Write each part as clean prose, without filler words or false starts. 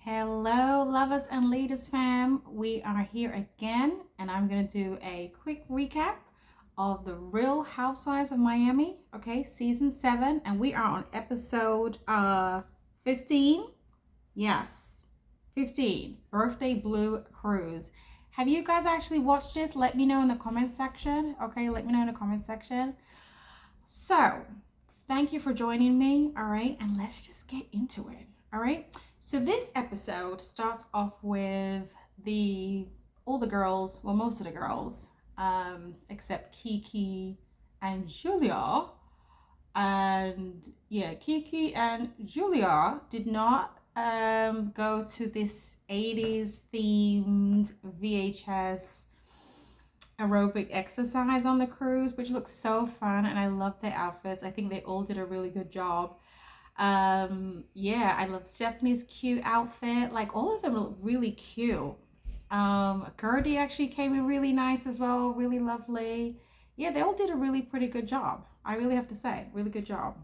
Hello, lovers and leaders fam. We are here again, and I'm going to do a quick recap of the Real Housewives of Miami, okay, season 7, and we are on episode 15. Yes, 15, Birthday Blue Cruise. Have you guys actually watched this? Let me know in the comment section, okay? Let me know in the comment section. So, thank you for joining me, all right? And let's just get into it, all right? So this episode starts off with all the girls, well, most of the girls, except Kiki and Julia. And yeah, Kiki and Julia did not go to this 80s themed VHS aerobic exercise on the cruise, which looks so fun, and I love their outfits. I think they all did a really good job. Yeah, I love Stephanie's cute outfit. Like, all of them look really cute. Guerdy actually came in really nice as well, really lovely. Yeah, they all did a really pretty good job. I really have to say, really good job.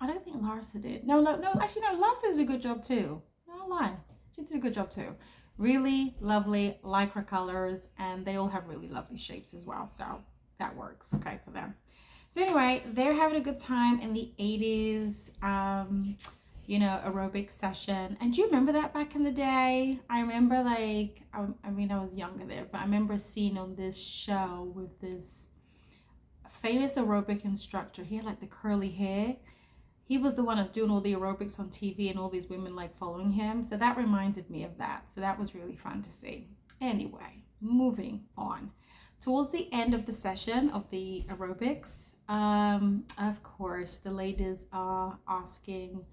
I don't think Larsa did. No, actually no, Larsa did a good job too. No lie, she did a good job too. Really lovely lycra colors, and they all have really lovely shapes as well, so that works okay for them. So anyway, they're having a good time in the 80s, aerobic session. And do you remember that back in the day? I remember, like, I mean, I was younger there, but I remember seeing on this show with this famous aerobic instructor. He had like the curly hair. He was the one doing all the aerobics on TV, and all these women like following him. So that reminded me of that. So that was really fun to see. Anyway, moving on. Towards the end of the session of the aerobics, of course, the ladies are asking,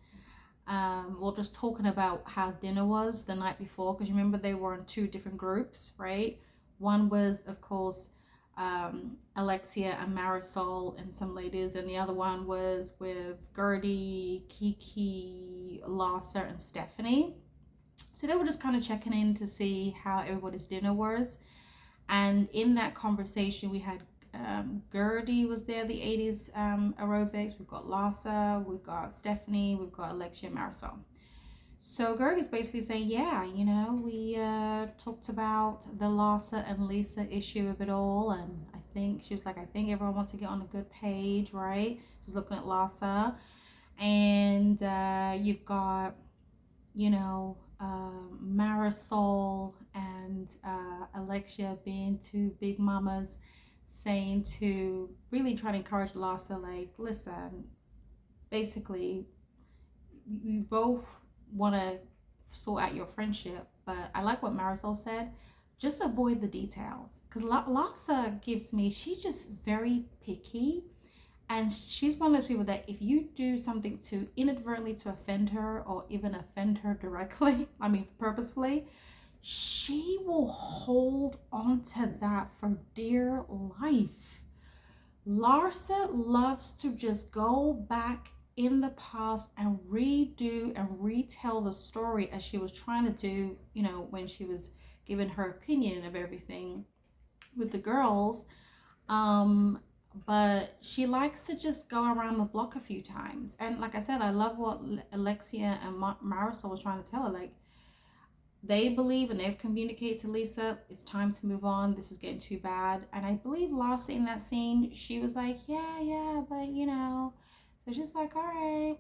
just talking about how dinner was the night before, because remember they were in two different groups, right? One was, of course, Alexia and Marysol and some ladies, and the other one was with Guerdy, Kiki, Larsa, and Stephanie. So they were just kind of checking in to see how everybody's dinner was. And in that conversation, we had Guerdy was there, the 80s aerobics. We've got Larsa, we've got Stephanie, we've got Alexia, Marysol. So Guerdy's basically saying, yeah, we talked about the Larsa and Lisa issue of it all. And I think everyone wants to get on a good page, right? She's looking at Larsa. And you've got, Marysol and Alexia being two big mamas, saying to really try to encourage Larsa, like, listen, basically, you both want to sort out your friendship, but I like what Marysol said. Just avoid the details, because Larsa she just is very picky. And she's one of those people that if you do something to inadvertently to offend her, or even offend her directly, I mean purposefully, she will hold on to that for dear life. Larsa loves to just go back in the past and redo and retell the story, as she was trying to do, when she was giving her opinion of everything with the girls. But she likes to just go around the block a few times. And like I said, I love what Alexia and Marysol was trying to tell her. Like, they believe and they've communicated to Lisa, it's time to move on. This is getting too bad. And I believe Larsa in that scene, she was like, yeah, but So she's like, all right.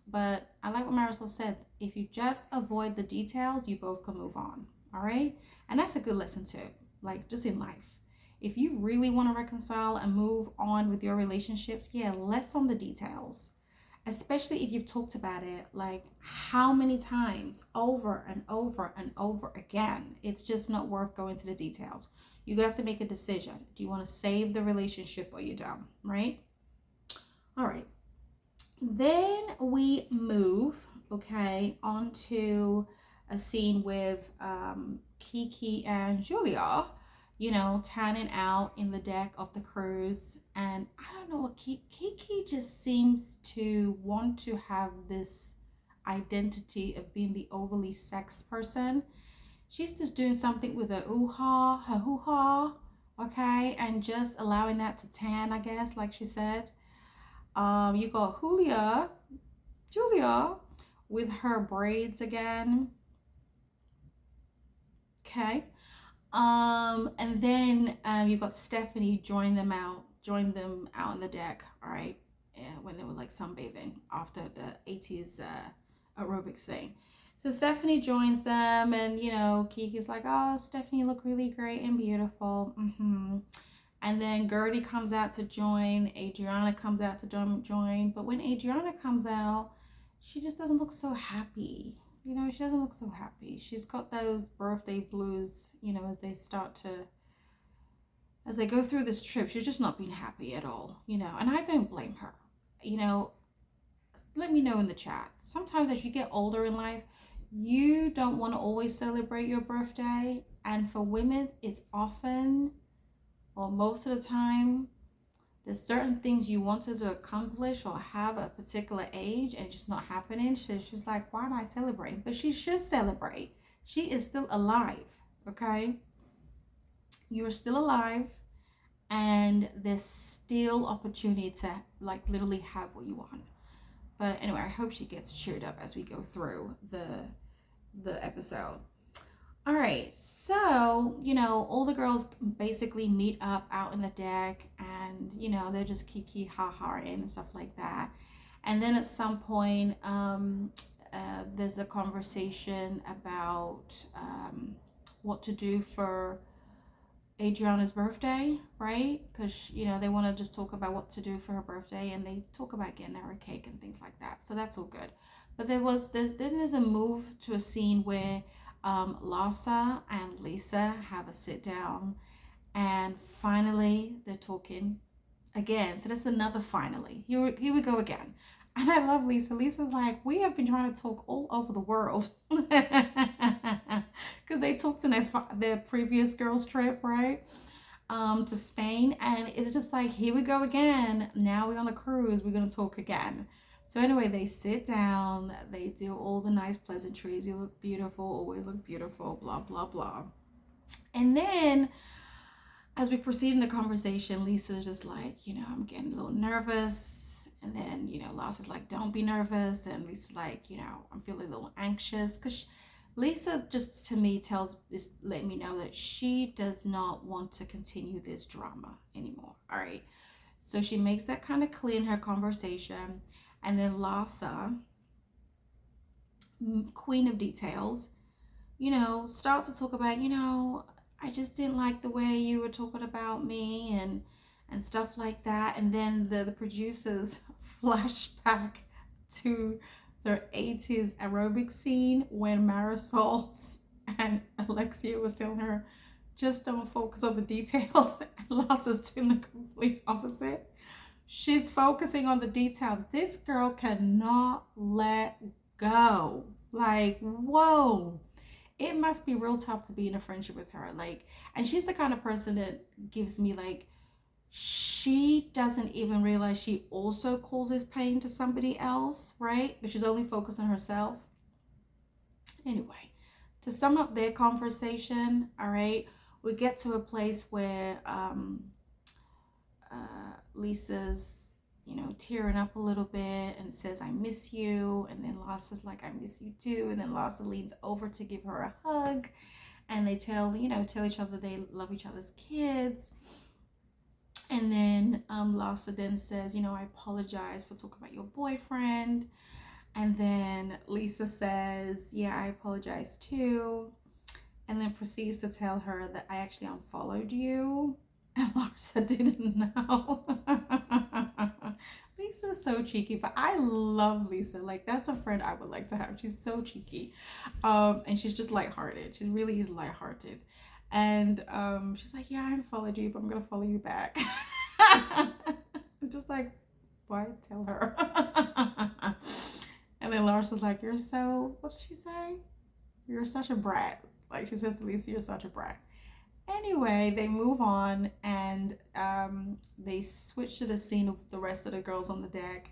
But I like what Marysol said. If you just avoid the details, you both can move on. All right. And that's a good lesson too. Like, just in life. If you really want to reconcile and move on with your relationships, less on the details. Especially if you've talked about it like how many times, over and over and over again. It's just not worth going to the details. You're going to have to make a decision. Do you want to save the relationship, or you don't, right? All right. Then we move, onto a scene with Kiki and Julia, tanning out in the deck of the cruise. And I don't know what Kiki just seems to want to have this identity of being the overly sexed person. She's just doing something with her hoo-ha, okay, and just allowing that to tan, I guess, like she said. You got Julia with her braids again. Okay. And then you got Stephanie join them out on the deck, all right, when they were like sunbathing after the 80s aerobics thing. So Stephanie joins them, and you know, Kiki's like, oh, Stephanie, you look really great and beautiful. And then Guerdy comes out to join, Adriana comes out to join, but when Adriana comes out, she just doesn't look so happy. You know, she doesn't look so happy. She's got those birthday blues, you know, as they go through this trip. She's just not being happy at all, you know, and I don't blame her. You know, let me know in the chat. Sometimes as you get older in life, you don't want to always celebrate your birthday. And for women, it's often, or most of the time, there's certain things you wanted to accomplish or have at a particular age and it's just not happening. So she's like, why am I celebrating? But she should celebrate. She is still alive, okay? You are still alive, and there's still opportunity to like literally have what you want. But anyway, I hope she gets cheered up as we go through the episode. All right, so, you know, all the girls basically meet up out in the deck, and, you know, they're just kiki ha-ha-ing and stuff like that. And then at some point, there's a conversation about what to do for Adriana's birthday, right? Because, you know, they want to just talk about what to do for her birthday, and they talk about getting her a cake and things like that. So that's all good. But there's a move to a scene where Larsa and Lisa have a sit down, and finally they're talking again. So that's another finally. Here we go again. And I love Lisa. Lisa's like, we have been trying to talk all over the world because they talked in their previous girls trip, right? To Spain, and it's just like, here we go again. Now we're on a cruise. We're gonna talk again. So anyway, they sit down, they do all the nice pleasantries. You look beautiful, always look beautiful, blah, blah, blah. And then as we proceed in the conversation, Lisa's just like, you know, I'm getting a little nervous. And then, you know, Larsa's like, don't be nervous. And Lisa's like, you know, I'm feeling a little anxious. Because Lisa just to me let me know that she does not want to continue this drama anymore. All right. So she makes that kind of clear in her conversation. And then Larsa, queen of details, you know, starts to talk about, you know, I just didn't like the way you were talking about me and stuff like that. And then the producers flash back to their 80s aerobic scene when Marysol and Alexia was telling her, just don't focus on the details. And Larsa's doing the complete opposite. She's focusing on the details. This girl cannot let go. Like, whoa. It must be real tough to be in a friendship with her. Like, and she's the kind of person that gives me like, she doesn't even realize she also causes pain to somebody else, right? But she's only focused on herself. Anyway, to sum up their conversation, all right, we get to a place where Lisa's, you know, tearing up a little bit and says, I miss you. And then Larsa's like, I miss you too. And then Larsa leans over to give her a hug. And they tell each other they love each other's kids. And then Larsa then says, you know, I apologize for talking about your boyfriend. And then Lisa says, yeah, I apologize too. And then proceeds to tell her that I actually unfollowed you. And Larsa didn't know. Lisa's so cheeky, but I love Lisa. Like, that's a friend I would like to have. She's so cheeky. And she's just lighthearted. She really is lighthearted. And she's like, yeah, I unfollowed you, but I'm going to follow you back. I'm just like, why tell her? And then Larsa's like, you're so, what did she say? You're such a brat. Like, she says to Lisa, you're such a brat. Anyway, they move on, and they switch to the scene of the rest of the girls on the deck.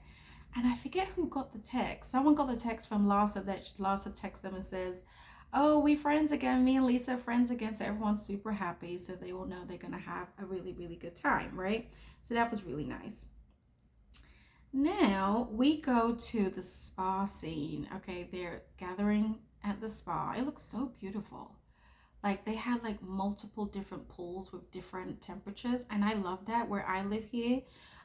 And I forget who got the text. Someone got the text from Larsa that Larsa texts them and says, oh, we friends again. Me and Lisa are friends again. So everyone's super happy. So they all know they're going to have a really, really good time, right? So that was really nice. Now we go to the spa scene. Okay, they're gathering at the spa. It looks so beautiful. Like they had like multiple different pools with different temperatures, and I love that. Where I live here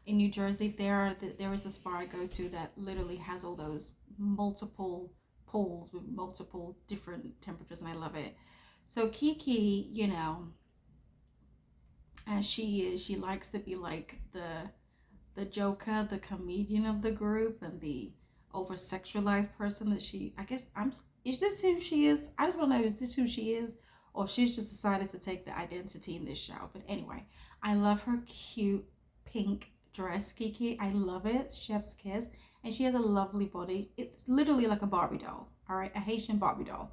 in New Jersey, there is a spa I go to that literally has all those multiple pools with multiple different temperatures, and I love it. So Kiki, as she is, she likes to be like the joker, the comedian of the group, and the over sexualized person that she. I guess I'm. Is this who she is? I just want to know, is this who she is, or she's just decided to take the identity in this show? But anyway, I love her cute pink dress, Kiki. I love it. Chef's kiss, and she has a lovely body. It's literally like a Barbie doll. All right, a Haitian Barbie doll,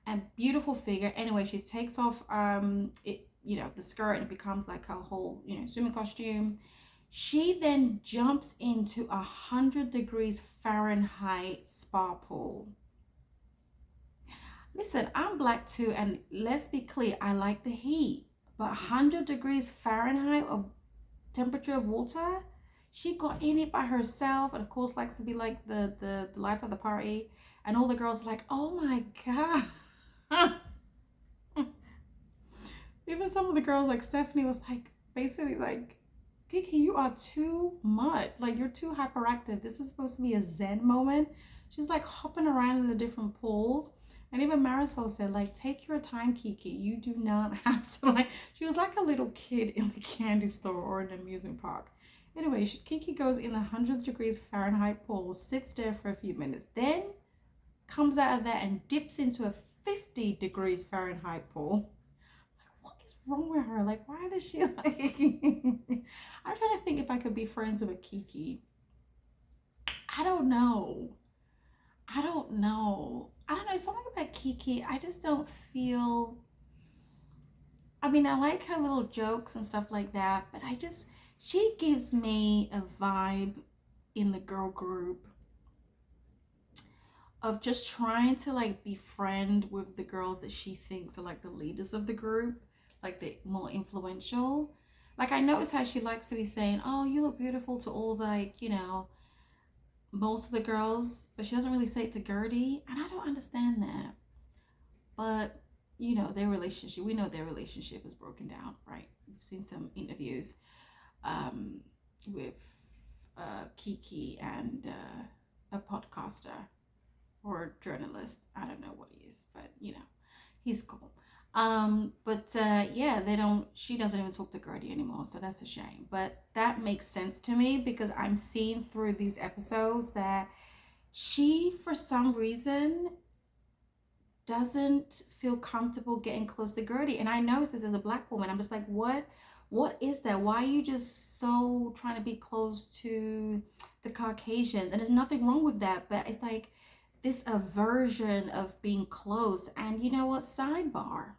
and beautiful figure. Anyway, she takes off the skirt, and it becomes like her whole swimming costume. She then jumps into 100 degrees Fahrenheit spa pool. Listen, I'm black too, and let's be clear, I like the heat, but 100 degrees Fahrenheit of temperature of water, she got in it by herself, and of course likes to be like the life of the party, and all the girls are like, oh my god. Even some of the girls, like Stephanie, was like basically like, Kiki, you are too much. Like, you're too hyperactive. This is supposed to be a zen moment. She's like hopping around in the different pools. And even Marysol said, like, take your time, Kiki. You do not have to, like, she was like a little kid in the candy store or an amusement park. Anyway, Kiki goes in the 100 degrees Fahrenheit pool, sits there for a few minutes, then comes out of there and dips into a 50 degrees Fahrenheit pool. What's wrong with her? Like, why does she like? I'm trying to think if I could be friends with a Kiki. I don't know. I don't know. I don't know. Something about Kiki, I just don't feel. I mean, I like her little jokes and stuff like that, but she gives me a vibe in the girl group of just trying to like befriend with the girls that she thinks are like the leaders of the group, like the more influential. Like I notice how she likes to be saying, "Oh, you look beautiful" to all like most of the girls, but she doesn't really say it to Guerdy, and I don't understand that. But their relationship, we know their relationship is broken down, right? We've seen some interviews with Kiki and a podcaster or journalist. I don't know what he is, but he's cool. Yeah, she doesn't even talk to Guerdy anymore, so that's a shame. But that makes sense to me because I'm seeing through these episodes that she, for some reason, doesn't feel comfortable getting close to Guerdy. And I notice this as a black woman. I'm just like, what is that? Why are you just so trying to be close to the Caucasians? And there's nothing wrong with that, but it's like this aversion of being close. And you know what? Sidebar,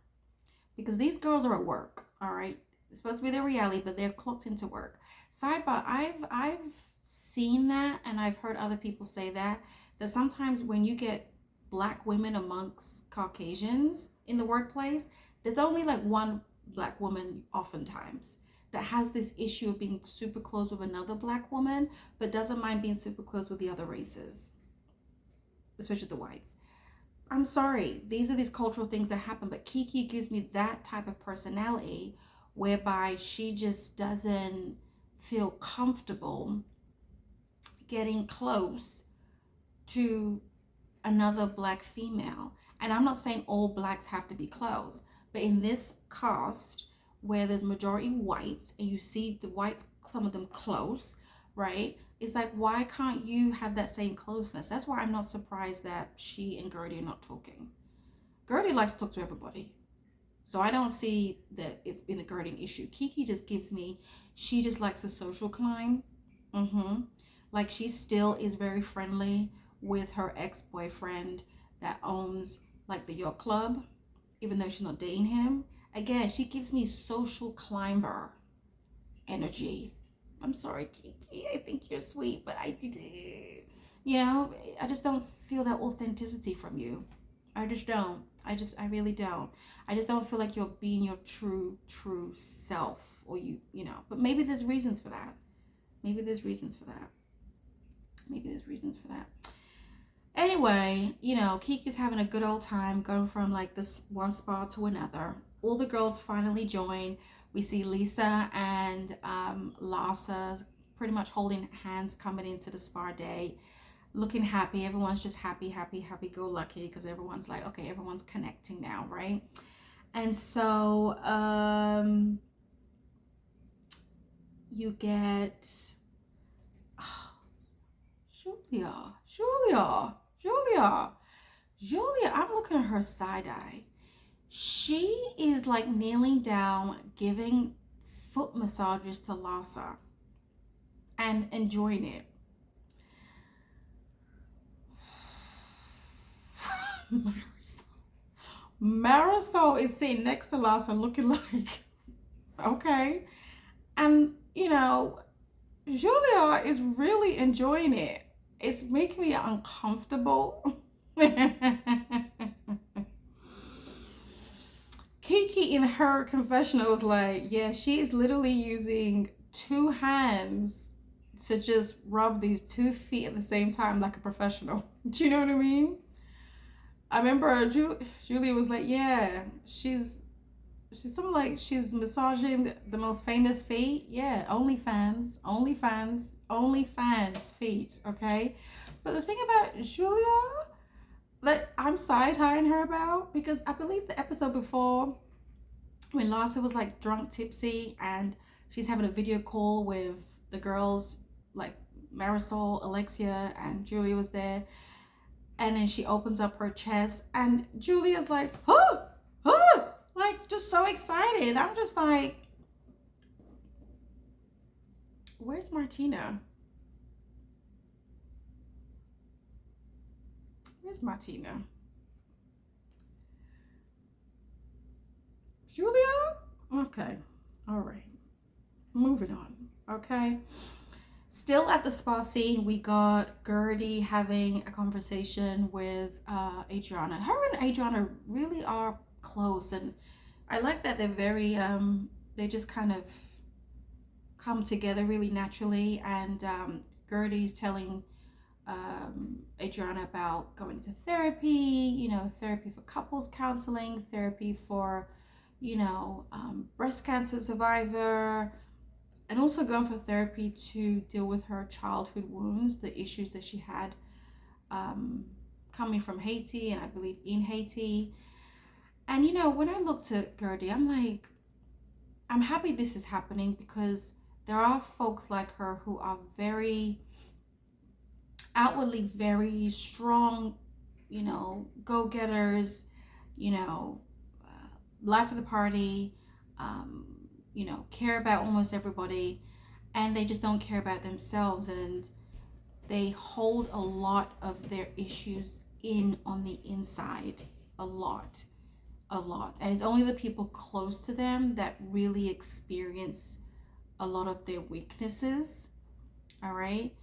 because these girls are at work, all right? It's supposed to be their reality, but they're clocked into work. Sidebar, I've seen that, and I've heard other people say that sometimes when you get black women amongst Caucasians in the workplace, there's only like one black woman oftentimes that has this issue of being super close with another black woman, but doesn't mind being super close with the other races, especially the whites. I'm sorry, these are these cultural things that happen, but Kiki gives me that type of personality whereby she just doesn't feel comfortable getting close to another black female. And I'm not saying all blacks have to be close, but in this cast where there's majority whites and you see the whites, some of them close, right? It's like, why can't you have that same closeness? That's why I'm not surprised that she and Guerdy are not talking. Guerdy likes to talk to everybody. So I don't see that it's been a Guerdy issue. Kiki just gives me, she just likes a social climb. Like she still is very friendly with her ex-boyfriend that owns like the yacht club, even though she's not dating him. Again, she gives me social climber energy. I'm sorry, Kiki. I think you're sweet, but I just don't feel that authenticity from you. I just don't. I really don't. I just don't feel like you're being your true self, or but maybe there's reasons for that. Maybe there's reasons for that. Maybe there's reasons for that. Anyway, you know, Kiki's having a good old time going from like this one spa to another. All the girls finally join. We see Lisa and Larsa pretty much holding hands coming into the spa day, looking happy. Everyone's just happy, happy, happy go lucky because everyone's like, okay, everyone's connecting now, right? And so you get Julia, I'm looking at her side eye. She is like kneeling down, giving foot massages to Larsa and enjoying it. Marysol is sitting next to Larsa looking like, okay. And, you know, Julia is really enjoying it. It's making me uncomfortable. Kiki in her confessional was like, yeah, she is literally using 2 hands to just rub these 2 feet at the same time like a professional. Do you know what I mean? I remember Julia was like, yeah, she's something like she's massaging the most famous feet. Yeah, OnlyFans feet, okay? But the thing about Julia that I'm side-eyeing her about, because I believe the episode before when Larsa was like drunk, tipsy, and she's having a video call with the girls, like Marysol, Alexia, and Julia was there. And then she opens up her chest and Julia's like, oh, like just so excited. I'm just like, where's Martina? Where's Martina? Julia? Okay. All right. Moving on. Okay. Still at the spa scene, we got Guerdy having a conversation with Adriana. Her and Adriana really are close, and I like that they're very, they just kind of come together really naturally. And Guerdy's telling Adriana about going to therapy, you know, therapy for couples counseling, therapy for, you know, breast cancer survivor, and also going for therapy to deal with her childhood wounds, the issues that she had coming from Haiti and I believe in Haiti. And, you know, when I looked at Guerdy, I'm like, I'm happy this is happening because there are folks like her who are very outwardly very strong, you know, go-getters, you know, life of the party, you know, care about almost everybody, and they just don't care about themselves, and they hold a lot of their issues in on the inside, a lot, and it's only the people close to them that really experience a lot of their weaknesses. All right,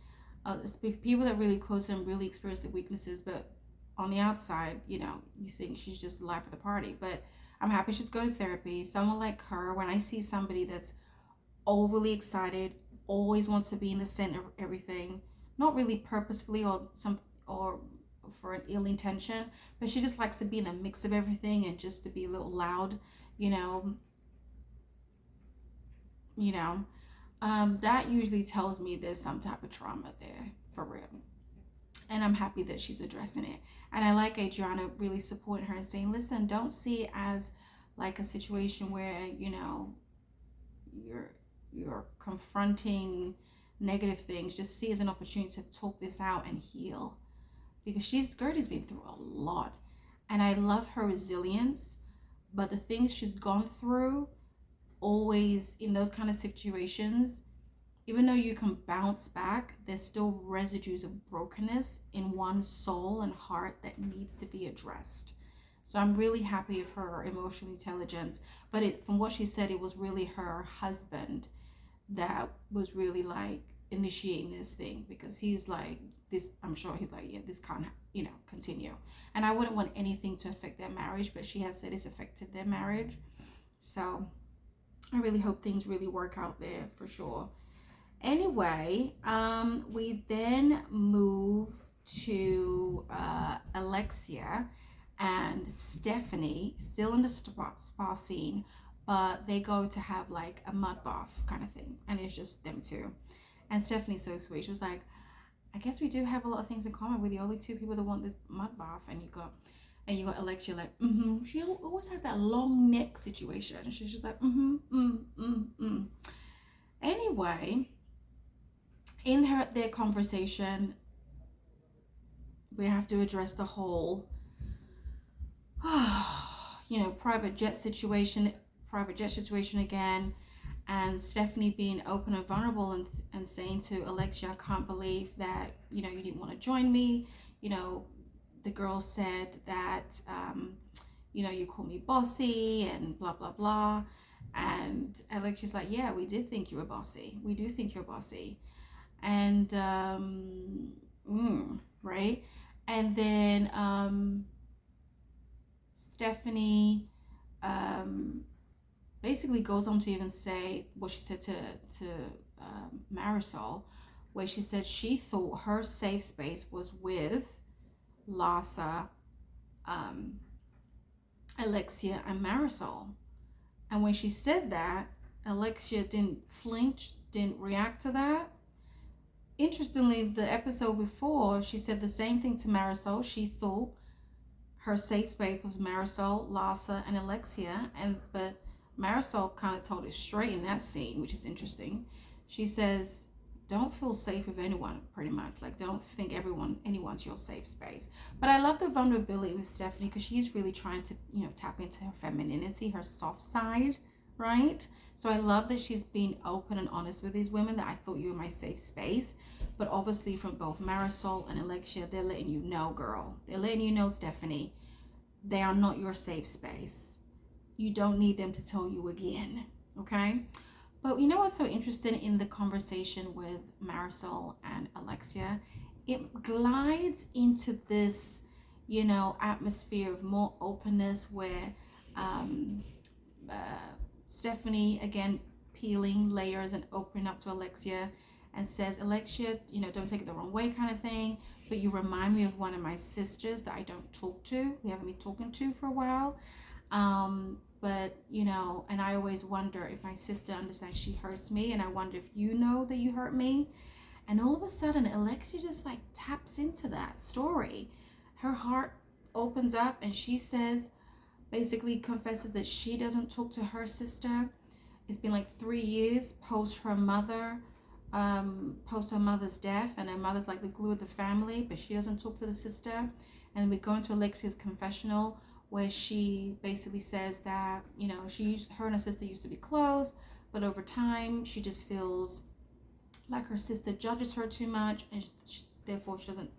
it's people that really close to them really experience the weaknesses, but on the outside, you know, you think she's just the life of the party. But I'm happy she's going to therapy. Someone like her, when I see somebody that's overly excited, always wants to be in the center of everything, not really purposefully or for an ill intention, but she just likes to be in the mix of everything and just to be a little loud, you know, that usually tells me there's some type of trauma there for real. And I'm happy that she's addressing it. And I like Adriana really supporting her and saying, listen, don't see it as like a situation where, you know, you're confronting negative things. Just see it as an opportunity to talk this out and heal. Because Guerdy's been through a lot. And I love her resilience. But the things she's gone through, always in those kind of situations, even though you can bounce back, there's still residues of brokenness in one's soul and heart that needs to be addressed. So I'm really happy of her emotional intelligence. But from what she said, it was really her husband that was really like initiating this thing, because he's like, this, I'm sure he's like, yeah, this can't, you know, continue. And I wouldn't want anything to affect their marriage, but she has said it's affected their marriage. So I really hope things really work out there for sure. Anyway, we then move to Alexia and Stephanie, still in the spa scene, but they go to have like a mud bath kind of thing, and it's just them two. And Stephanie's so sweet. She was like, I guess we do have a lot of things in common. We're the only two people that want this mud bath. And you got Alexia like, mm-hmm. She always has that long neck situation. She's just like, mm-hmm, Anyway, in their conversation, we have to address the whole, private jet situation again. And Stephanie being open and vulnerable and saying to Alexia, I can't believe that, you didn't want to join me. The girl said that, you call me bossy and blah, blah, blah. And Alexia's like, yeah, we did think you were bossy. We do think you're bossy. And, right? And then Stephanie basically goes on to even say what she said to Marysol, where she said she thought her safe space was with Larsa, Alexia, and Marysol. And when she said that, Alexia didn't flinch, didn't react to that. Interestingly, the episode before, she said the same thing to Marysol. She thought her safe space was Marysol, Larsa, and Alexia, but Marysol kind of told it straight in that scene, which is interesting. She says, don't feel safe with anyone, pretty much. Like, don't think anyone's your safe space. But I love the vulnerability with Stephanie, because she's really trying to, tap into her femininity, her soft side, right? So I love that she's being open and honest with these women, that I thought you were my safe space. But obviously from both Marysol and Alexia, they're letting you know, girl. They're letting you know, Stephanie, they are not your safe space. You don't need them to tell you again, okay? But you know what's so interesting in the conversation with Marysol and Alexia? It glides into this, atmosphere of more openness, where Stephanie, again, peeling layers and opening up to Alexia, and says, Alexia, don't take it the wrong way kind of thing, but you remind me of one of my sisters that I don't talk to. We haven't been talking to for a while. But, and I always wonder if my sister understands she hurts me, and I wonder if you know that you hurt me. And all of a sudden, Alexia just like taps into that story. Her heart opens up, and she says, basically confesses that she doesn't talk to her sister. It's been like 3 years post her mother's death, and her mother's like the glue of the family, but she doesn't talk to the sister. And we go into Alexia's confessional, where she basically says that, her and her sister used to be close, but over time she just feels like her sister judges her too much, and therefore she doesn't,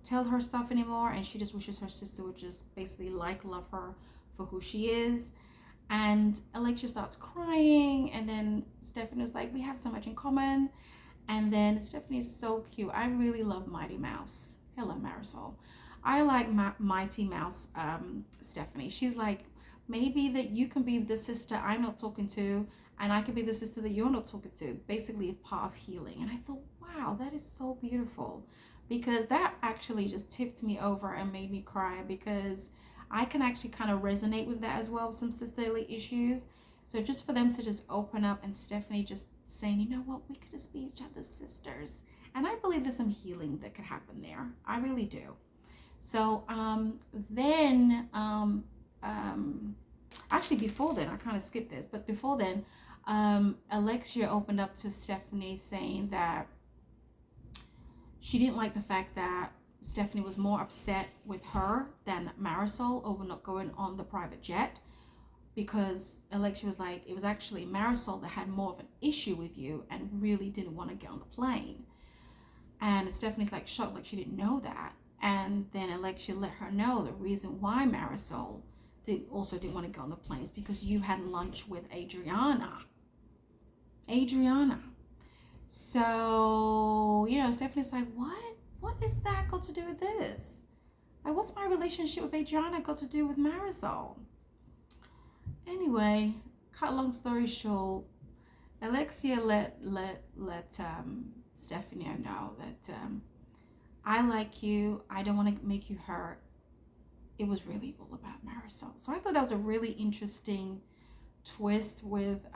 tell her stuff anymore, and she just wishes her sister would just basically love her for who she is. And Alexia starts crying, and then Stephanie was like, we have so much in common. And then Stephanie is so cute. I really love Mighty Mouse. Hello, Marysol. I like Mighty Mouse, Stephanie. She's like, maybe that you can be the sister I'm not talking to, and I can be the sister that you're not talking to. Basically, a part of healing. And I thought, wow, that is so beautiful, because that actually just tipped me over and made me cry, because I can actually kind of resonate with that as well, some sisterly issues. So just for them to just open up, and Stephanie just saying, you know what, we could just be each other's sisters. And I believe there's some healing that could happen there. I really do. So actually before then, I kind of skipped this, but before then, Alexia opened up to Stephanie saying that she didn't like the fact that Stephanie was more upset with her than Marysol over not going on the private jet, because Alexia was like, it was actually Marysol that had more of an issue with you and really didn't want to get on the plane. And Stephanie's like shocked, like she didn't know that. And then Alexia let her know the reason why Marysol didn't want to go on the plane is because you had lunch with Adriana. So, Stephanie's like, what is that got to do with this? Like, what's my relationship with Adriana got to do with Marysol? Anyway, cut long story short, Alexia let Stephanie know that I like you. I don't want to make you hurt. It was really all about Marysol. So I thought that was a really interesting twist with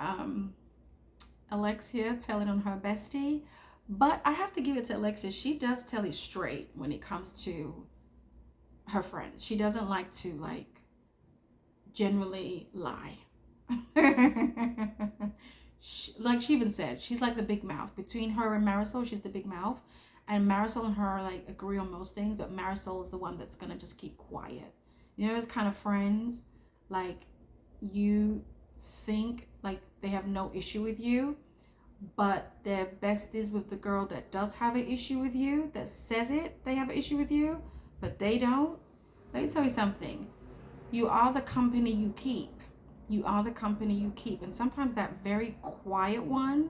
Alexia telling on her bestie. But I have to give it to Alexia. She does tell it straight when it comes to her friends. She doesn't like to like generally lie. Like she even said, she's like the big mouth. Between her and Marysol, she's the big mouth. And Marysol and her like agree on most things, but Marysol is the one that's gonna just keep quiet. You know, those kind of friends, like you think like they have no issue with you, but they're besties with the girl that does have an issue with you, that says it, they have an issue with you, but they don't. Let me tell you something. You are the company you keep. You are the company you keep. And sometimes that very quiet one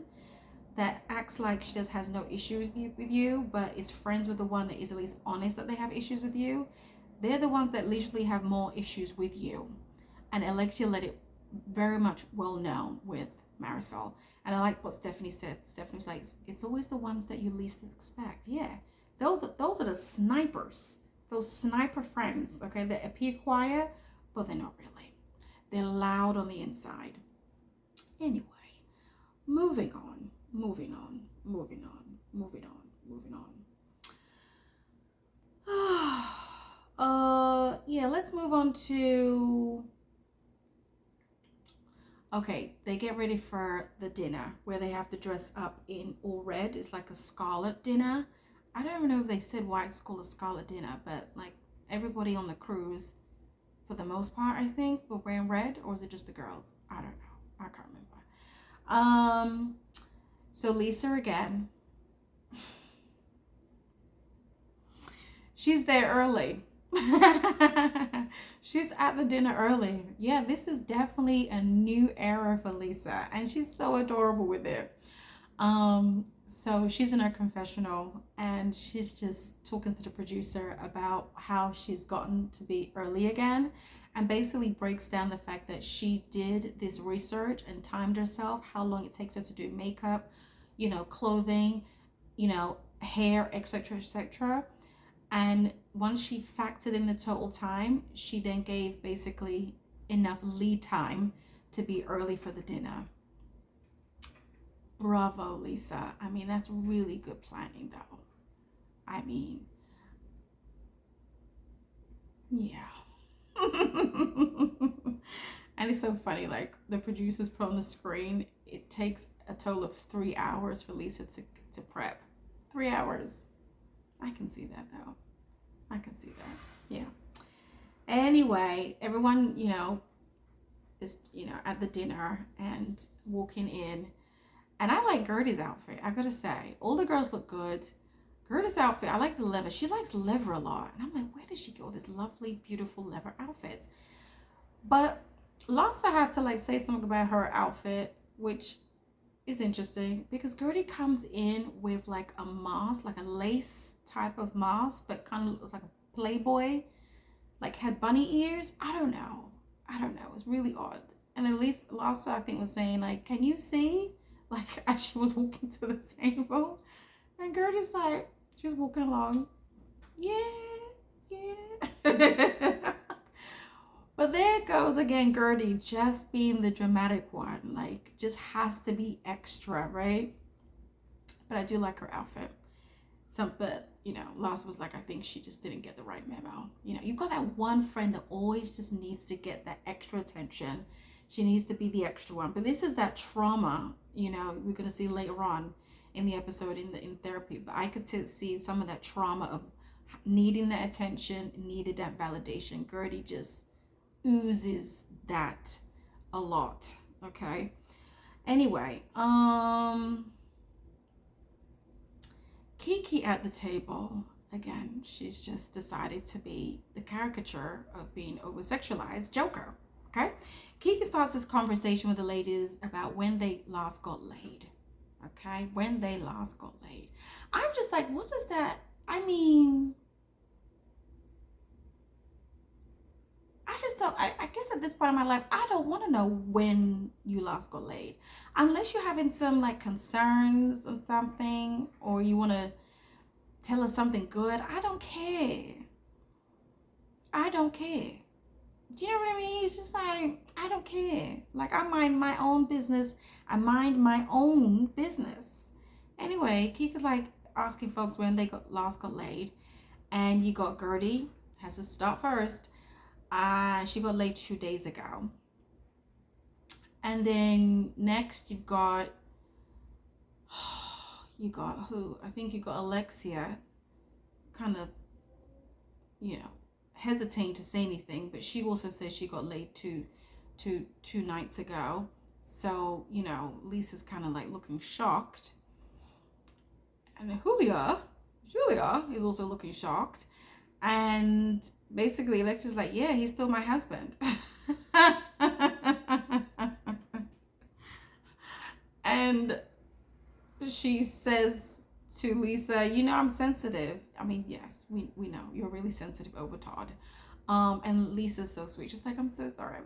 that acts like she just has no issues with you, but is friends with the one that is at least honest that they have issues with you, they're the ones that literally have more issues with you. And Alexia let it very much well known with Marysol. And I like what Stephanie said. Stephanie was like, it's always the ones that you least expect. Yeah, those are the snipers. Those sniper friends, okay? They appear quiet, but they're not really. They're loud on the inside. Anyway, moving on. Yeah, let's move on to, okay, they get ready for the dinner where they have to dress up in all red. It's like a scarlet dinner. I don't even know if they said why it's called a scarlet dinner, but like everybody on the cruise, for the most part, I think, were wearing red, or is it just the girls? I don't know. I can't remember. So Lisa again. She's there early. She's at the dinner early. Yeah, this is definitely a new era for Lisa, and she's so adorable with it. So she's in her confessional and she's just talking to the producer about how she's gotten to be early again, and basically breaks down the fact that she did this research and timed herself, how long it takes her to do makeup, you know, clothing, you know, hair, etc., etc. And once she factored in the total time, she then gave basically enough lead time to be early for the dinner. Bravo, Lisa. I mean, that's really good planning, though. I mean, yeah. And it's so funny, like the producers put on the screen, it takes a total of 3 hours for Lisa to prep. 3 hours. I can see that, though. I can see that. Yeah. Anyway, everyone, you know, is, you know, at the dinner and walking in. And I like Guerdy's outfit, I gotta say. All the girls look good. Guerdy's outfit, I like the leather. She likes leather a lot. And I'm like, where did she get all these lovely, beautiful leather outfits? But Larsa had to like say something about her outfit, which is interesting because Guerdy comes in with like a mask, like a lace type of mask, but kind of looks like a Playboy, like had bunny ears. I don't know. It's really odd. And at least Larsa, I think, was saying like, can you see? Like as she was walking to the table, and Guerdy's like, she's walking along, yeah. But there goes again Guerdy, just being the dramatic one, like just has to be extra, right? But I do like her outfit. But you know, Larsa was like, I think she just didn't get the right memo. You know, you've got that one friend that always just needs to get that extra attention. She needs to be the extra one. But this is that trauma, you know, we're going to see later on in the episode in therapy. But I could see some of that trauma of needing that attention, needed that validation. Guerdy just oozes that a lot. Okay. Anyway, Kiki at the table. Again, she's just decided to be the caricature of being over-sexualized Joker. Okay. Kiki starts this conversation with the ladies about when they last got laid. Okay. When they last got laid. I'm just like, what does that, I mean, I just don't, I guess at this point in my life, I don't want to know when you last got laid. Unless you're having some like concerns or something, or you want to tell us something good. I don't care. I don't care. Do you know what I mean? It's just like, I don't care. Like, I mind my own business. I mind my own business. Anyway, Kika's like asking folks when they last got laid. And you got Guerdy, has to start first. She got laid 2 days ago. And then next you've got, who? I think you got Alexia, kind of, hesitating to say anything, but she also says she got laid two nights ago. So, Lisa's kind of like looking shocked. And then Julia is also looking shocked. And basically Alexia's like, yeah, he's still my husband. And she says to Lisa, I'm sensitive. I mean, yes, we know you're really sensitive over Todd. And Lisa's so sweet. Just like, I'm so sorry.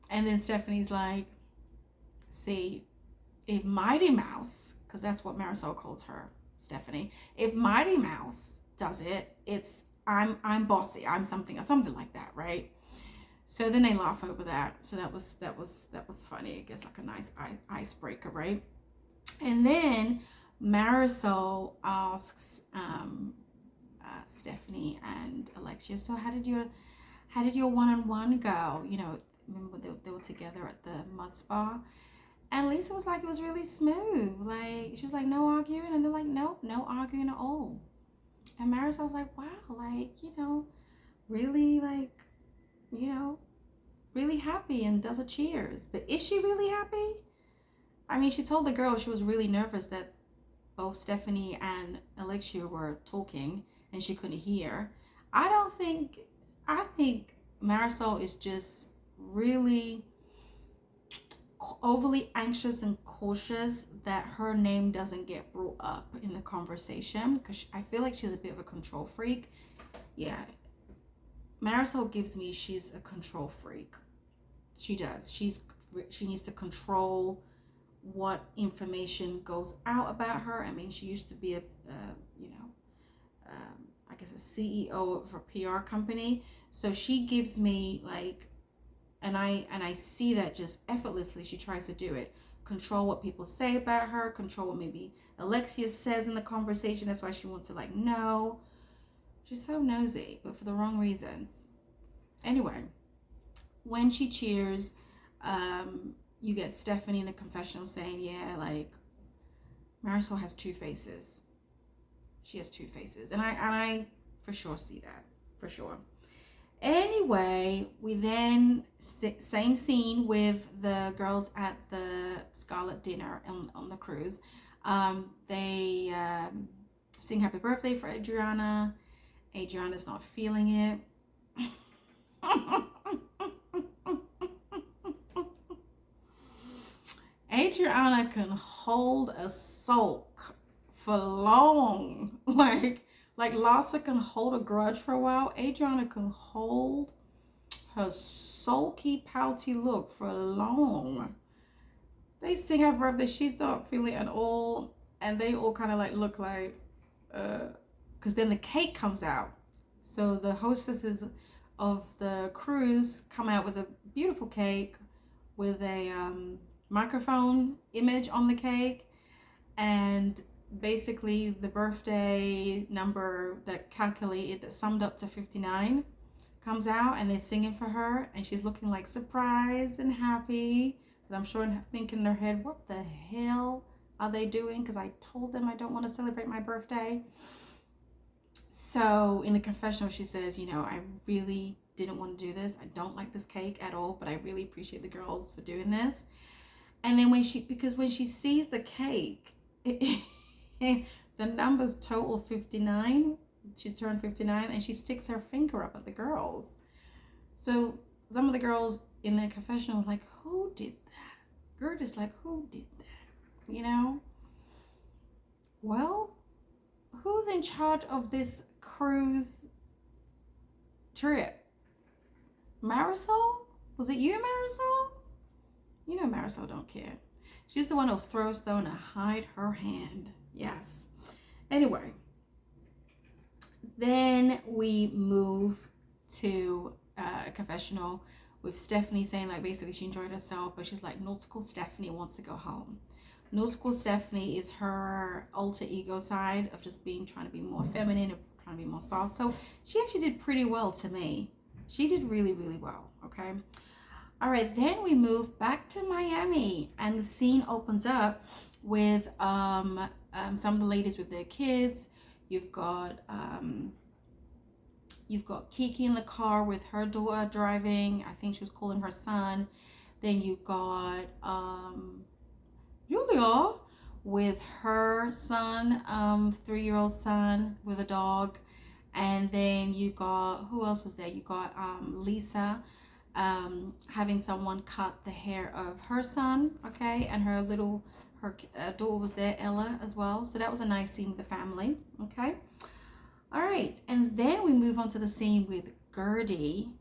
And then Stephanie's like, see, if Mighty Mouse, because that's what Marysol calls her, Stephanie, if Mighty Mouse does it, it's I'm bossy. I'm something like that, right? So then they laugh over that. So that was funny. I guess like a nice icebreaker, right? And then Marysol asks Stephanie and Alexia, so how did your one-on-one go? Remember they were together at the mud spa, and Lisa was like, it was really smooth. Like, she was like, no arguing, and they're like, nope, no arguing at all. And Marysol was like, wow, like, really, like, really happy, and does a cheers. But is she really happy? I mean, she told the girl she was really nervous that both Stephanie and Alexia were talking and she couldn't hear. I think Marysol is just really overly anxious and cautious that her name doesn't get brought up in the conversation, because I feel like she's a bit of a control freak. Yeah, Marysol gives me she's a control freak. She does. She needs to control what information goes out about her. I mean, she used to be I guess a CEO of a PR company. So she gives me like, and I see that just effortlessly. She tries to do it. Control what people say about her. Control what maybe Alexia says in the conversation. That's why she wants to like know. She's so nosy, but for the wrong reasons. Anyway, when she cheers, you get Stephanie in the confessional saying, yeah, like, Marysol has two faces. She has two faces. And I for sure see that. For sure. Anyway, we then, same scene with the girls at the Scarlet dinner on the cruise. They sing happy birthday for Adriana. Adriana's not feeling it. Adriana can hold a sulk for long. Like Larsa can hold a grudge for a while. Adriana can hold her sulky, pouty look for long. They sing happy birthday. She's not feeling it at all. And they all kind of like look like, because then the cake comes out. So the hostesses of the cruise come out with a beautiful cake with a microphone image on the cake, and basically the birthday number that calculated, that summed up to 59, comes out, and they're singing for her, and she's looking like surprised and happy. But I'm sure thinking in her head, what the hell are they doing? Because I told them I don't want to celebrate my birthday. So in the confessional, she says, I really didn't want to do this. I don't like this cake at all, but I really appreciate the girls for doing this. And then when she sees the cake, the numbers total 59. She's turned 59, and she sticks her finger up at the girls. So some of the girls in their confessional were like, who did that? Gerda's like, who did that? Well, who's in charge of this cruise trip? Marysol? Was it you, Marysol? You know Marysol don't care. She's the one who throws stone to hide her hand. Yes. Anyway, then we move to a confessional with Stephanie saying like basically she enjoyed herself, but she's like nautical Stephanie wants to go home. Nautical Stephanie is her alter ego side of just trying to be more feminine and trying to be more soft. So she actually did pretty well to me. She did really, really well. Okay. All right. Then we move back to Miami, and the scene opens up with some of the ladies with their kids. You've got Kiki in the car with her daughter driving. I think she was calling her son. Then you got Julia with her son, 3-year-old son with a dog. And then you got, who else was there? You got Lisa having someone cut the hair of her son, okay? And her daughter was there, Ella, as well. So that was a nice scene with the family, okay? All right, and then we move on to the scene with Guerdy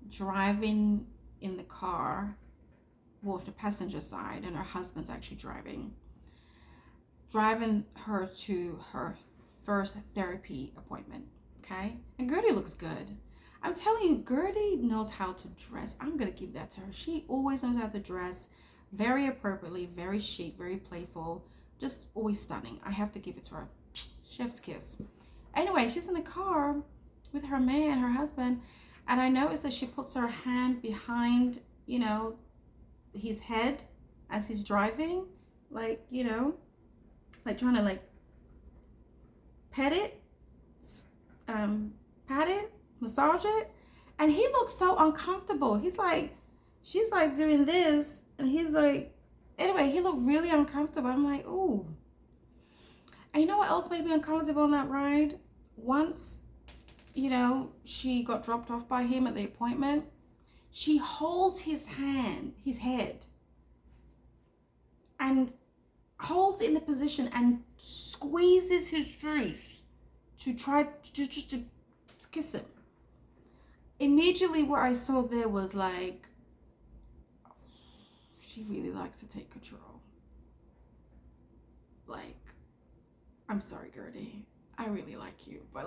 driving in the car, well, the passenger side, and her husband's actually driving her to her first therapy appointment, okay? And Guerdy looks good. I'm telling you, Guerdy knows how to dress. I'm going to give that to her. She always knows how to dress very appropriately, very chic, very playful, just always stunning. I have to give it to her. Chef's kiss. Anyway, she's in the car with her man, her husband, and I noticed that she puts her hand behind, his head as he's driving, like trying to pet it, pat it, massage it, and he looks so uncomfortable. She's doing this, and he's like, anyway, he looked really uncomfortable. I'm like, ooh. And you know what else made me uncomfortable on that ride? Once, she got dropped off by him at the appointment, she holds his head, and holds it in a position and squeezes his face to try to kiss him. Immediately what I saw there was like, she really likes to take control. I'm sorry, Guerdy, I really like you, but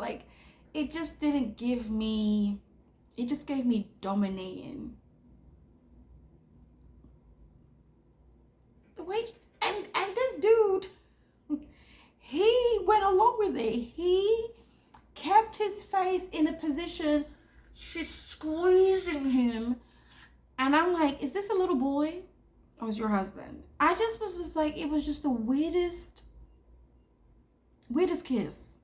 it just didn't give me, it just gave me dominating. The way, and this dude, he went along with it. He kept his face in a position, she's squeezing him, and I'm like, is this a little boy or is your husband? I just was just like, it was just the weirdest kiss.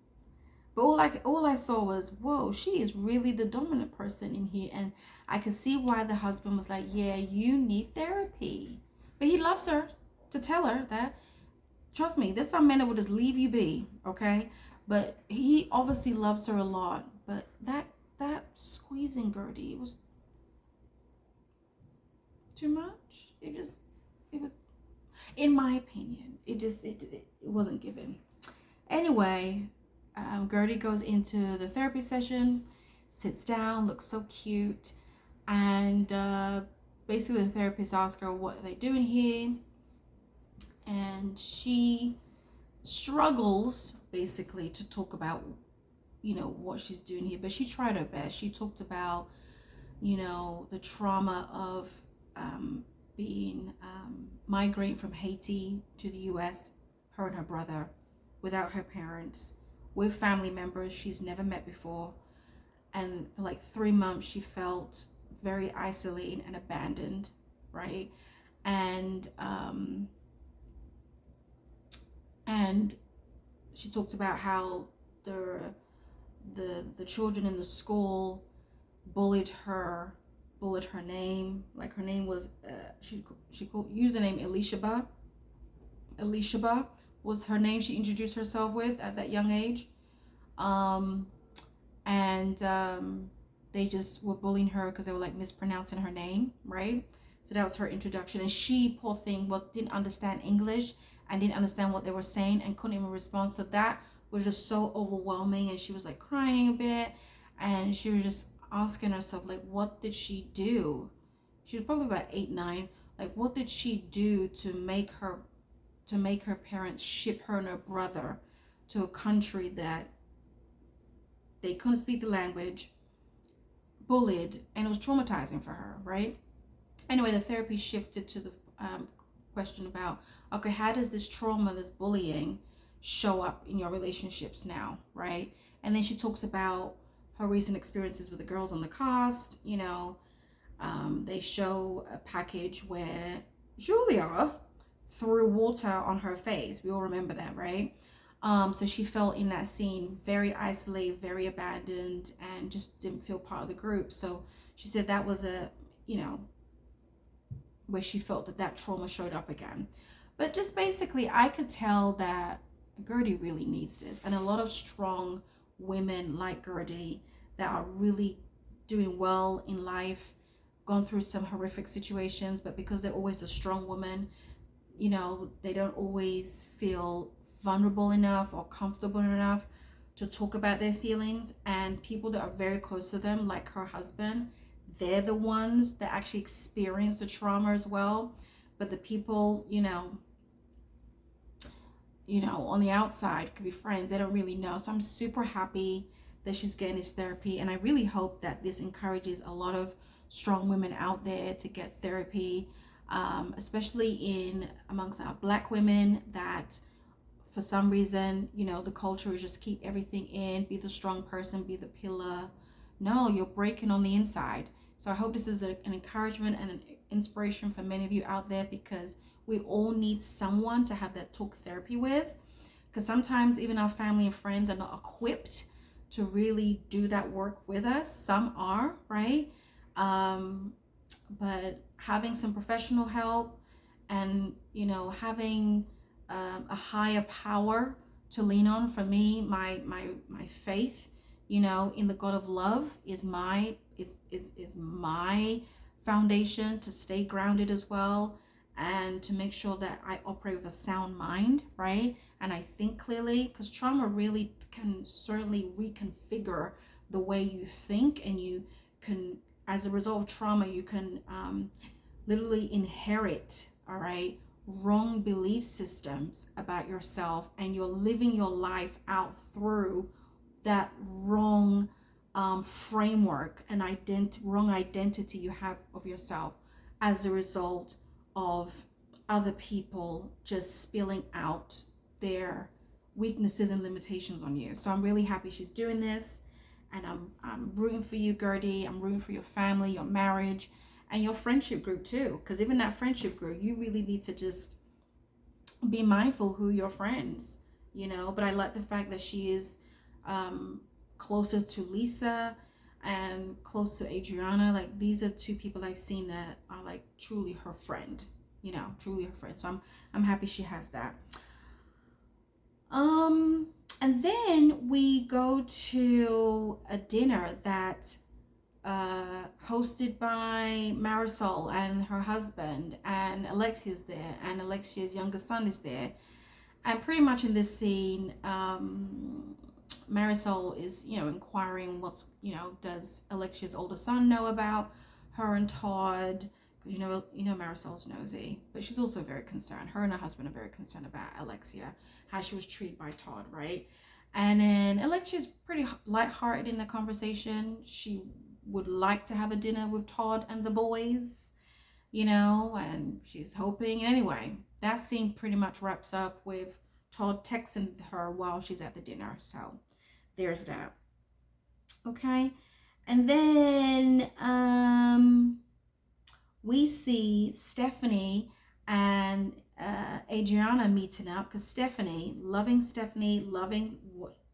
But all I saw was, whoa, she is really the dominant person in here. And I could see why the husband was like, yeah, you need therapy. But he loves her to tell her that, trust me, there's some men that will just leave you be, okay? But he obviously loves her a lot. But that squeezing, Guerdy, it was too much. It was, in my opinion, it wasn't given. Anyway, Guerdy goes into the therapy session, sits down, looks so cute, and basically the therapist asks her what are they doing here, and she struggles basically to talk about what she's doing here, but she tried her best. She talked about the trauma of migrating from Haiti to the US, her and her brother, without her parents, with family members she's never met before. And for 3 months, she felt very isolated and abandoned, right? And she talked about how the children in the school bullied her name. Her name was she used the name Elishaba was her name she introduced herself with at that young age. They just were bullying her because they were mispronouncing her name, right? So that was her introduction. And she, poor thing, didn't understand English and didn't understand what they were saying and couldn't even respond. So that was just so overwhelming. And she was crying a bit, and she was just asking herself, like, what did she do? She was probably about 8, 9. Like, what did she do to make her parents ship her and her brother to a country that they couldn't speak the language, bullied, and it was traumatizing for her, right? Anyway, the therapy shifted to the question about, okay, how does this trauma, this bullying, show up in your relationships now, right? And then she talks about her recent experiences with the girls on the cast. They show a package where Julia threw water on her face. We all remember that, right? So she felt in that scene very isolated, very abandoned, and just didn't feel part of the group. So she said that was where she felt that trauma showed up again. But just basically, I could tell that Guerdy really needs this. And a lot of strong women like Guerdy that are really doing well in life, gone through some horrific situations, but because they're always a strong woman, they don't always feel vulnerable enough or comfortable enough to talk about their feelings. And people that are very close to them, like her husband, they're the ones that actually experience the trauma as well. But the people, on the outside, could be friends, they don't really know. So I'm super happy that she's getting this therapy, and I really hope that this encourages a lot of strong women out there to get therapy, especially amongst our Black women that for some reason, the culture is just keep everything in, be the strong person, be the pillar. No, you're breaking on the inside. So I hope this is an encouragement and an inspiration for many of you out there, because we all need someone to have that talk therapy with, because sometimes even our family and friends are not equipped to really do that work with us. Some are, right? But having some professional help and, having a higher power to lean on. For me, my faith, in the God of love is my foundation to stay grounded as well, and to make sure that I operate with a sound mind, right? And I think clearly, because trauma really can certainly reconfigure the way you think, and you can, as a result of trauma, you can literally inherit, all right, wrong belief systems about yourself, and you're living your life out through that wrong framework and wrong identity you have of yourself as a result of other people just spilling out their weaknesses and limitations on you. So I'm really happy she's doing this, and I'm rooting for you, Guerdy. I'm rooting for your family, your marriage, and your friendship group too, because even that friendship group, you really need to just be mindful who your friends, but I like the fact that she is closer to Lisa and close to Adriana. Like, these are two people I've seen that are like truly her friend, truly her friend. So I'm happy she has that. And then we go to a dinner that hosted by Marysol and her husband, and Alexia's there, and Alexia's younger son is there. And pretty much in this scene, Marysol is, inquiring does Alexia's older son know about her and Todd? Because Marysol's nosy, but she's also very concerned. Her and her husband are very concerned about Alexia, how she was treated by Todd, right? And then Alexia's pretty lighthearted in the conversation. She would like to have a dinner with Todd and the boys, and she's hoping. Anyway, that scene pretty much wraps up with Todd texting her while she's at the dinner. So there's that. Okay. And then we see Stephanie and Adriana meeting up, because Stephanie, loving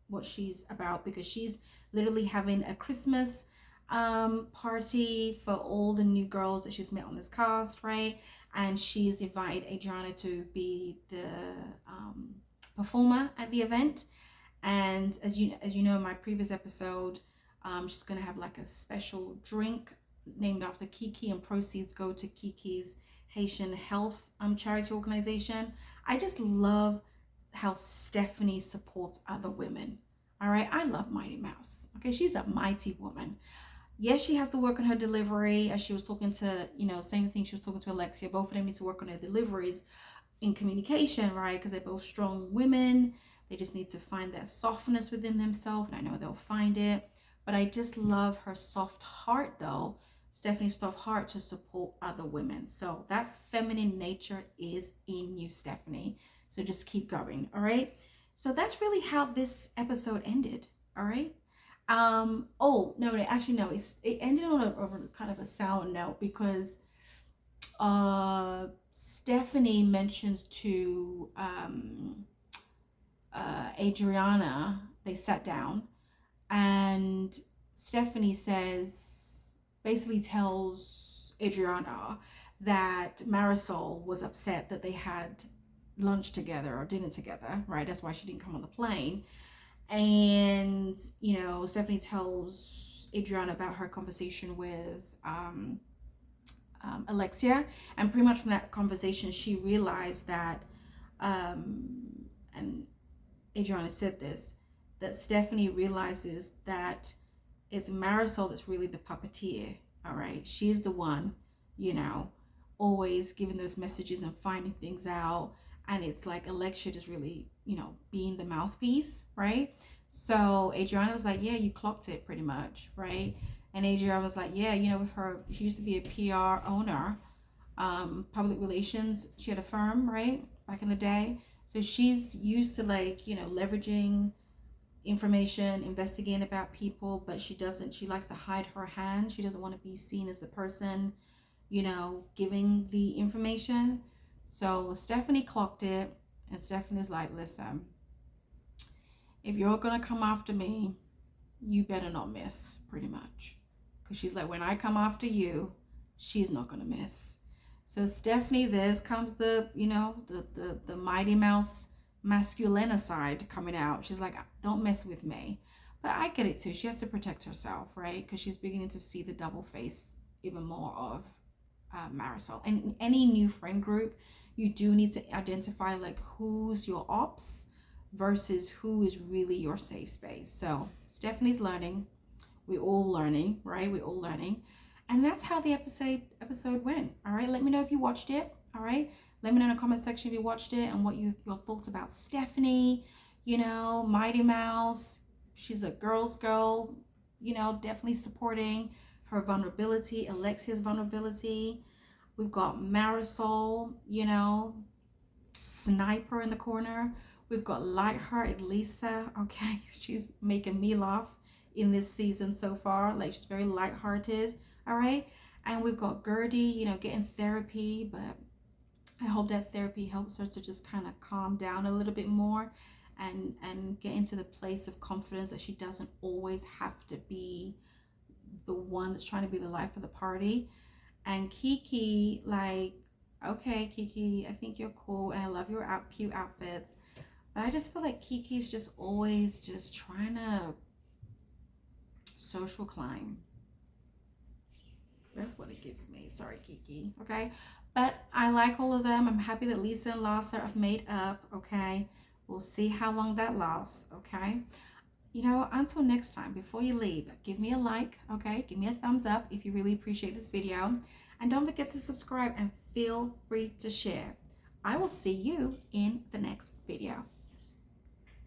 what she's about, because she's literally having a Christmas party for all the new girls that she's met on this cast, right? And she's invited Adriana to be the performer at the event. And as you know, in my previous episode, she's gonna have like a special drink named after Kiki, and proceeds go to Kiki's Haitian health charity organization. I just love how Stephanie supports other women. All right, I love Mighty Mouse. Okay, she's a mighty woman. Yes, she has to work on her delivery, as she was talking to, same thing she was talking to Alexia. Both of them need to work on their deliveries in communication, right? Because they're both strong women. They just need to find that softness within themselves, and I know they'll find it. But I just love her soft heart, though. Stephanie's soft heart to support other women. So that feminine nature is in you, Stephanie. So just keep going, all right? So that's really how this episode ended, all right? Oh no, actually no, it ended on a kind of a sour note, because Stephanie mentions to Adriana, they sat down, and Stephanie basically tells Adriana that Marysol was upset that they had lunch together or dinner together, right? That's why she didn't come on the plane. And, Stephanie tells Adriana about her conversation with Alexia. And pretty much from that conversation, she realized that, and Adriana said this, that Stephanie realizes that it's Marysol that's really the puppeteer, all right? She's the one, always giving those messages and finding things out. And it's like Alexia just really, being the mouthpiece, right? So Adriana was like, yeah, you clocked it pretty much, right? And Adriana was like, yeah, with her, she used to be a PR owner, public relations. She had a firm, right? Back in the day. So she's used to leveraging information, investigating about people, but she likes to hide her hand. She doesn't want to be seen as the person, giving the information. So Stephanie clocked it, and Stephanie's like, listen, if you're going to come after me, you better not miss, pretty much. Because she's like, when I come after you, she's not going to miss. So Stephanie, this comes the Mighty Mouse masculine side coming out. She's like, don't mess with me. But I get it too. She has to protect herself, right? Because she's beginning to see the double face even more of Marysol. And in any new friend group, you do need to identify who's your ops versus who is really your safe space. So Stephanie's learning. We're all learning, right? We're all learning. And that's how the episode went. All right. Let me know if you watched it. All right. Let me know in the comment section if you watched it and what your thoughts about Stephanie, Mighty Mouse. She's a girl's girl, definitely supporting her vulnerability, Alexia's vulnerability. We've got Marysol, sniper in the corner. We've got lighthearted Lisa. Okay. She's making me laugh in this season so far. She's very lighthearted. All right. And we've got Guerdy, getting therapy, but I hope that therapy helps her to just kind of calm down a little bit more and get into the place of confidence that she doesn't always have to be the one that's trying to be the life of the party. And Kiki, okay, Kiki, I think you're cool and I love your cute outfits. But I just feel like Kiki's just always just trying to social climb. That's what it gives me. Sorry, Kiki. Okay. But I like all of them. I'm happy that Lisa and Larsa have made up. Okay. We'll see how long that lasts. Okay. Until next time, before you leave, give me a like. Okay. Give me a thumbs up if you really appreciate this video. And don't forget to subscribe and feel free to share. I will see you in the next video.